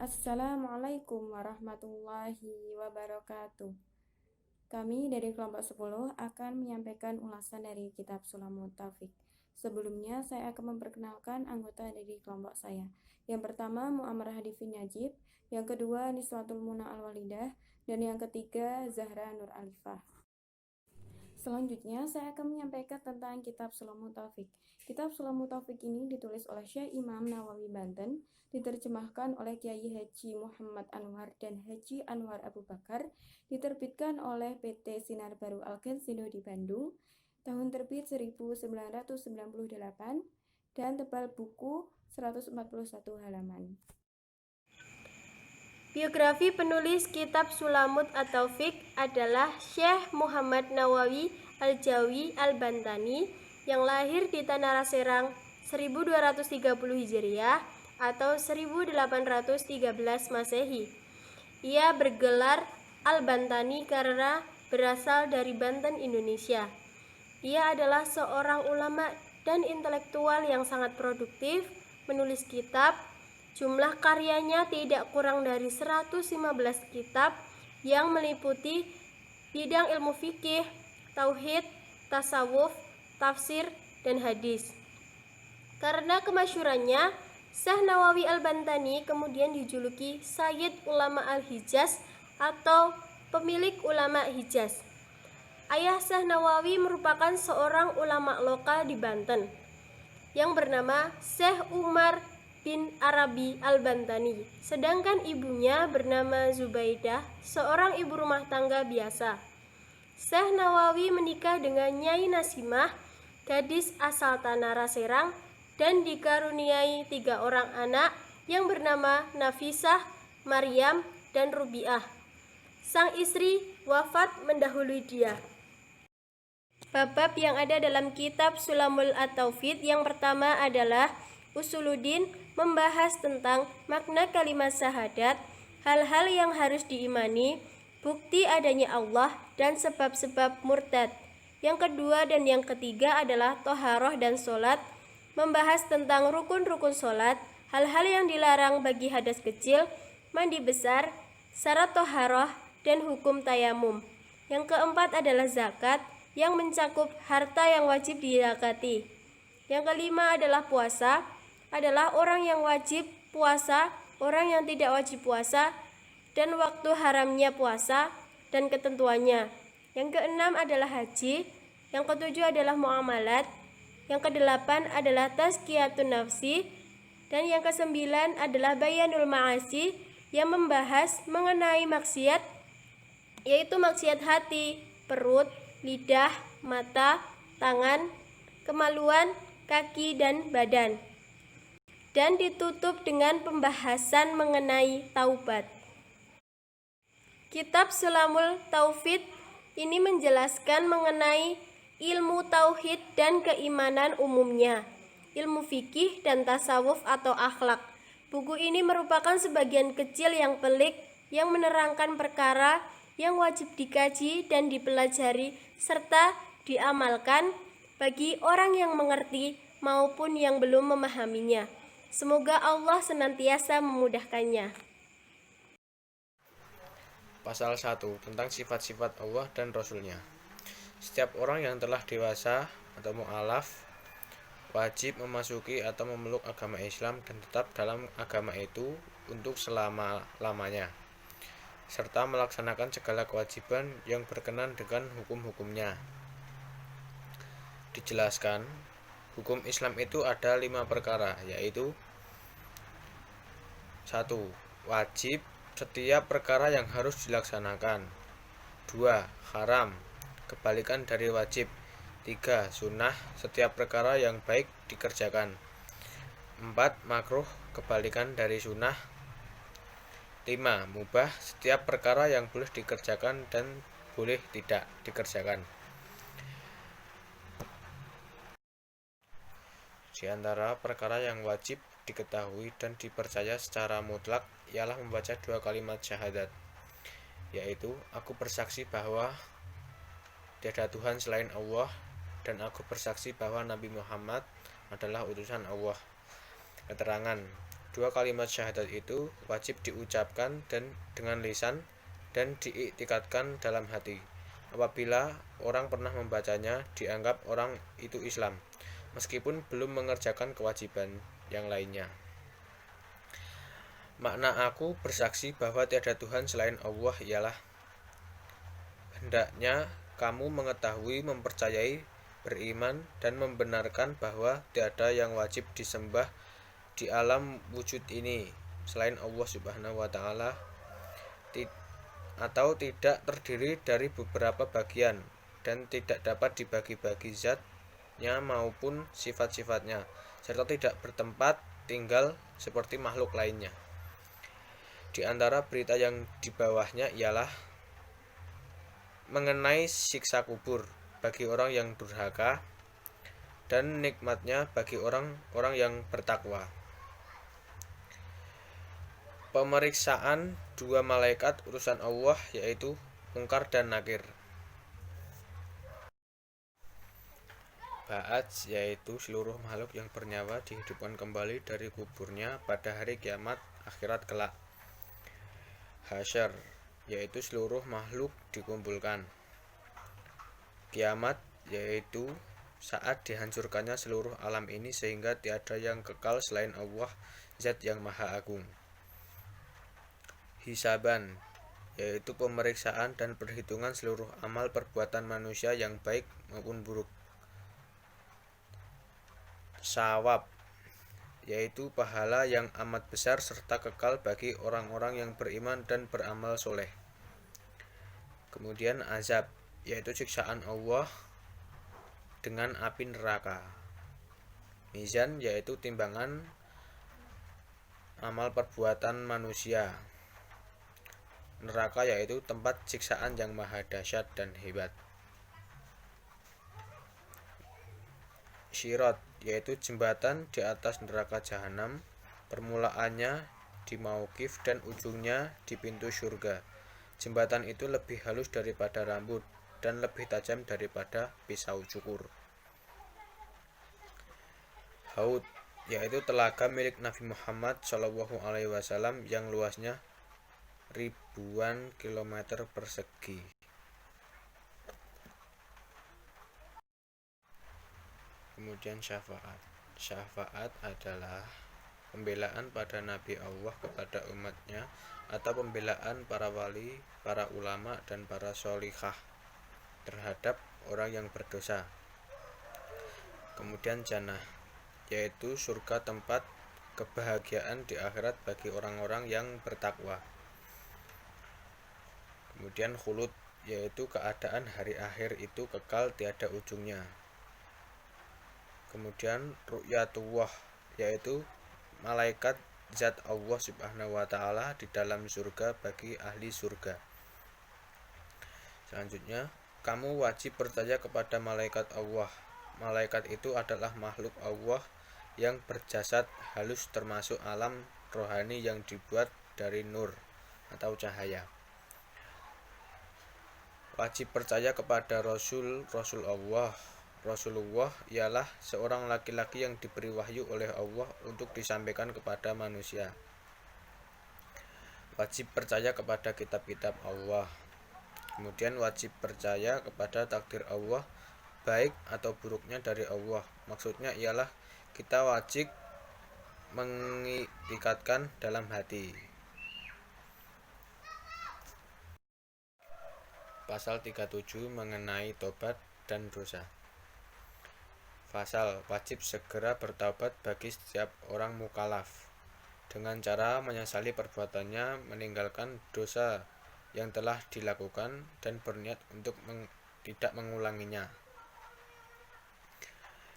Assalamualaikum warahmatullahi wabarakatuh. Kami dari kelompok 10 akan menyampaikan ulasan dari kitab Sulamul Taufik. Sebelumnya saya akan memperkenalkan anggota dari kelompok saya. Yang pertama Muammarah Hadifin Najib, yang kedua Niswatul Muna Al-Walidah, dan yang ketiga Zahra Nur Alifah. Selanjutnya saya akan menyampaikan tentang kitab Sulamul Taufik. Kitab Sulamul Taufik ini ditulis oleh Syekh Imam Nawawi Banten, diterjemahkan oleh Kiai Haji Muhammad Anwar dan Haji Anwar Abu Bakar, diterbitkan oleh PT Sinar Baru Al-Ghansido di Bandung, tahun terbit 1998, dan tebal buku 141 halaman. Biografi penulis kitab Sulamul Taufik adalah Syekh Muhammad Nawawi Al-Jawi Al-Bantani yang lahir di Tanah Serang 1230 Hijriah atau 1813 Masehi. Ia bergelar Al-Bantani karena berasal dari Banten, Indonesia. Ia adalah seorang ulama dan intelektual yang sangat produktif, menulis kitab. Jumlah karyanya tidak kurang dari 115 kitab yang meliputi bidang ilmu fikih, tauhid, tasawuf, tafsir, dan hadis. Karena kemasyhurannya, Syekh Nawawi Al-Bantani kemudian dijuluki Sayyid Ulama Al-Hijaz atau pemilik ulama Hijaz. Ayah Syekh Nawawi merupakan seorang ulama lokal di Banten yang bernama Syekh Umar bin Arabi Al-Bantani, sedangkan ibunya bernama Zubaidah, seorang ibu rumah tangga biasa. Syekh Nawawi menikah dengan Nyai Nasimah, gadis asal Tanah Serang, dan dikaruniai 3 orang anak yang bernama Nafisah, Maryam, dan Rubiah. Sang istri wafat mendahului dia. Bab-bab yang ada dalam kitab Sulamul Taufik yang pertama adalah Usuluddin, membahas tentang makna kalimat syahadat, hal-hal yang harus diimani, bukti adanya Allah, dan sebab-sebab murtad. Yang kedua dan yang ketiga adalah Toharoh dan Sholat, membahas tentang rukun-rukun sholat, hal-hal yang dilarang bagi hadas kecil, mandi besar, syarat Toharoh, dan hukum tayamum. Yang keempat adalah zakat, yang mencakup harta yang wajib dizakati. Yang kelima adalah puasa, adalah orang yang wajib puasa, orang yang tidak wajib puasa, dan waktu haramnya puasa dan ketentuannya. Yang keenam adalah haji, yang ketujuh adalah muamalat, yang kedelapan adalah tazkiyatun nafsi, dan yang kesembilan adalah bayanul ma'asi, yang membahas mengenai maksiat, yaitu maksiat hati, perut, lidah, mata, tangan, kemaluan, kaki, dan badan. Dan ditutup dengan pembahasan mengenai taubat. Kitab Sulamul Taufik ini menjelaskan mengenai ilmu tauhid dan keimanan umumnya, ilmu fikih dan tasawuf atau akhlak. Buku ini merupakan sebagian kecil yang pelik yang menerangkan perkara yang wajib dikaji dan dipelajari serta diamalkan bagi orang yang mengerti maupun yang belum memahaminya. Semoga Allah senantiasa memudahkannya. Pasal 1 tentang sifat-sifat Allah dan Rasul-Nya. Setiap orang yang telah dewasa atau mu'alaf wajib memasuki atau memeluk agama Islam dan tetap dalam agama itu untuk selama-lamanya, serta melaksanakan segala kewajiban yang berkenan dengan hukum-hukumnya. Dijelaskan, hukum Islam itu ada 5 perkara, yaitu 1. Wajib, setiap perkara yang harus dilaksanakan. 2. Haram, kebalikan dari wajib. 3. Sunnah, setiap perkara yang baik dikerjakan. 4. Makruh, kebalikan dari sunnah. 5. Mubah, setiap perkara yang boleh dikerjakan dan boleh tidak dikerjakan. Di antara perkara yang wajib diketahui dan dipercaya secara mutlak ialah membaca 2 kalimat syahadat, yaitu aku bersaksi bahwa tiada Tuhan selain Allah dan aku bersaksi bahwa Nabi Muhammad adalah utusan Allah. Keterangan, Dua kalimat syahadat itu wajib diucapkan dan dengan lisan dan diiktikadkan dalam hati. Apabila orang pernah membacanya, dianggap orang itu Islam, meskipun belum mengerjakan kewajiban yang lainnya. Makna aku bersaksi bahwa tiada Tuhan selain Allah ialah hendaknya kamu mengetahui, mempercayai, beriman, dan membenarkan bahwa tiada yang wajib disembah di alam wujud ini selain Allah Subhanahu wa taala, atau tidak terdiri dari beberapa bagian dan tidak dapat dibagi-bagi zatnya maupun sifat-sifatnya, serta tidak bertempat tinggal seperti makhluk lainnya. Di antara berita yang di bawahnya ialah mengenai siksa kubur bagi orang yang durhaka dan nikmatnya bagi orang-orang yang bertakwa. Pemeriksaan dua malaikat utusan Allah, yaitu Munkar dan Nakir. Ba'ats, yaitu seluruh makhluk yang bernyawa dihidupkan kembali dari kuburnya pada hari kiamat akhirat kelak. Hasyar, yaitu seluruh makhluk dikumpulkan. Kiamat, yaitu saat dihancurkannya seluruh alam ini sehingga tiada yang kekal selain Allah, Zat yang Maha Agung. Hisaban, yaitu pemeriksaan dan perhitungan seluruh amal perbuatan manusia yang baik maupun buruk. Sawab, yaitu pahala yang amat besar serta kekal bagi orang-orang yang beriman dan beramal soleh. Kemudian azab, yaitu siksaan Allah dengan api neraka. Mizan, yaitu timbangan amal perbuatan manusia. Neraka, yaitu tempat siksaan yang maha dahsyat dan hebat. Syirat, yaitu jembatan di atas neraka jahanam, permulaannya di Mauqif dan ujungnya di pintu surga. Jembatan itu lebih halus daripada rambut dan lebih tajam daripada pisau cukur. Haud, yaitu telaga milik Nabi Muhammad SAW yang luasnya ribuan kilometer persegi. Kemudian syafaat. Syafaat adalah pembelaan pada Nabi Allah kepada umatnya atau pembelaan para wali, para ulama, dan para sholihah terhadap orang yang berdosa. Kemudian jannah, yaitu surga tempat kebahagiaan di akhirat bagi orang-orang yang bertakwa. Kemudian khulud, yaitu keadaan hari akhir itu kekal tiada ujungnya. Kemudian ru'yatullah, yaitu malaikat zat Allah Subhanahu wa taala di dalam surga bagi ahli surga. Selanjutnya, kamu wajib percaya kepada malaikat Allah. Malaikat itu adalah makhluk Allah yang berjasad halus termasuk alam rohani yang dibuat dari nur atau cahaya. Wajib percaya kepada Rasul Allah. Rasulullah ialah seorang laki-laki yang diberi wahyu oleh Allah untuk disampaikan kepada manusia. Wajib percaya kepada kitab-kitab Allah. Kemudian wajib percaya kepada takdir Allah, baik atau buruknya dari Allah. Maksudnya ialah kita wajib mengikatkan dalam hati. Pasal 37 mengenai tobat dan dosa. Pasal wajib segera bertaubat bagi setiap orang mukallaf dengan cara menyesali perbuatannya, meninggalkan dosa yang telah dilakukan dan berniat untuk tidak mengulanginya,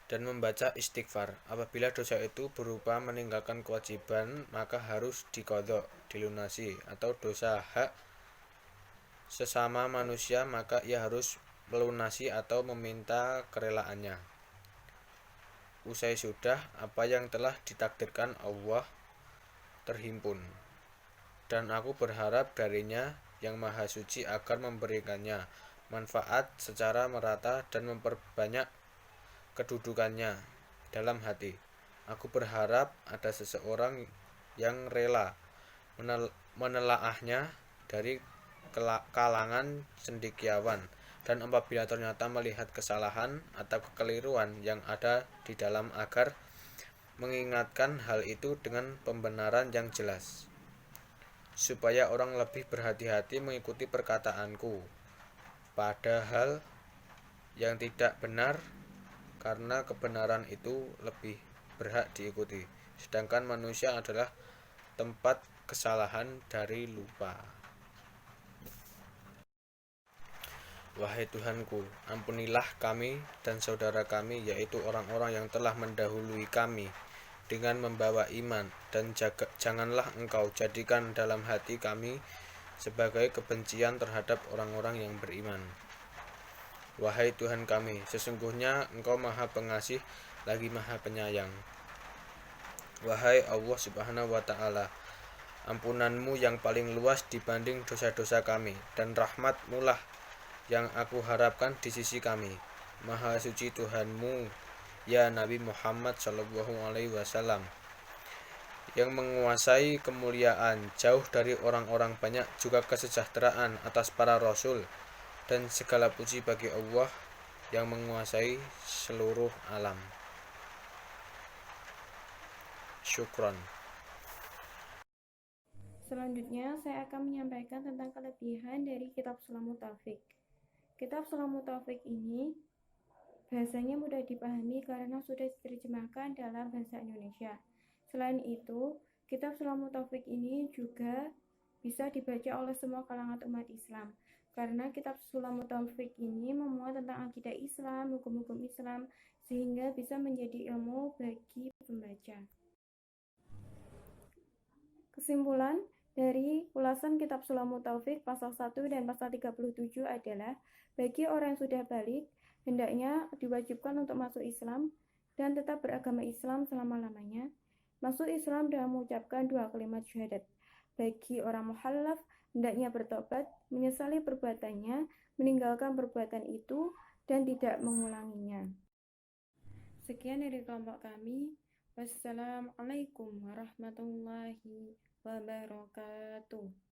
dan membaca istighfar. Apabila dosa itu berupa meninggalkan kewajiban, maka harus diqadha, dilunasi, atau dosa hak sesama manusia, maka ia harus melunasi atau meminta kerelaannya. Usai sudah, apa yang telah ditakdirkan Allah terhimpun, dan aku berharap darinya yang maha suci agar memberikannya manfaat secara merata dan memperbanyak kedudukannya dalam hati. Aku berharap ada seseorang yang rela menelaahnya dari kalangan cendekiawan, dan apabila ternyata melihat kesalahan atau kekeliruan yang ada di dalam agar mengingatkan hal itu dengan pembenaran yang jelas, supaya orang lebih berhati-hati mengikuti perkataanku, padahal yang tidak benar, karena kebenaran itu lebih berhak diikuti, sedangkan manusia adalah tempat kesalahan dari lupa. Wahai Tuhanku, ampunilah kami dan saudara kami, yaitu orang-orang yang telah mendahului kami, dengan membawa iman, dan janganlah Engkau jadikan dalam hati kami sebagai kebencian terhadap orang-orang yang beriman. Wahai Tuhan kami, sesungguhnya Engkau Maha Pengasih lagi Maha Penyayang. Wahai Allah Subhanahu wa Ta'ala, ampunan-Mu yang paling luas dibanding dosa-dosa kami, dan rahmat-Mu lah yang aku harapkan di sisi kami. Maha suci Tuhanmu, ya Nabi Muhammad SAW, yang menguasai kemuliaan, jauh dari orang-orang banyak, juga kesejahteraan atas para rasul, dan segala puji bagi Allah yang menguasai seluruh alam. Syukron. Selanjutnya, saya akan menyampaikan tentang kelebihan dari kitab Sulamut Taufik. Kitab Sulamut Taufik ini bahasanya mudah dipahami karena sudah diterjemahkan dalam bahasa Indonesia. Selain itu, kitab Sulamut Taufik ini juga bisa dibaca oleh semua kalangan umat Islam, karena kitab Sulamut Taufik ini memuat tentang akidah Islam, hukum-hukum Islam, sehingga bisa menjadi ilmu bagi pembaca. Kesimpulan dari ulasan kitab Sulamut Taufik pasal 1 dan pasal 37 adalah, bagi orang yang sudah balik, hendaknya diwajibkan untuk masuk Islam dan tetap beragama Islam selama-lamanya. Masuk Islam dengan mengucapkan 2 kalimat syahadat. Bagi orang muhallaf, hendaknya bertobat, menyesali perbuatannya, meninggalkan perbuatan itu, dan tidak mengulanginya. Sekian dari kelompok kami. Wassalamualaikum warahmatullahi wabarakatuh.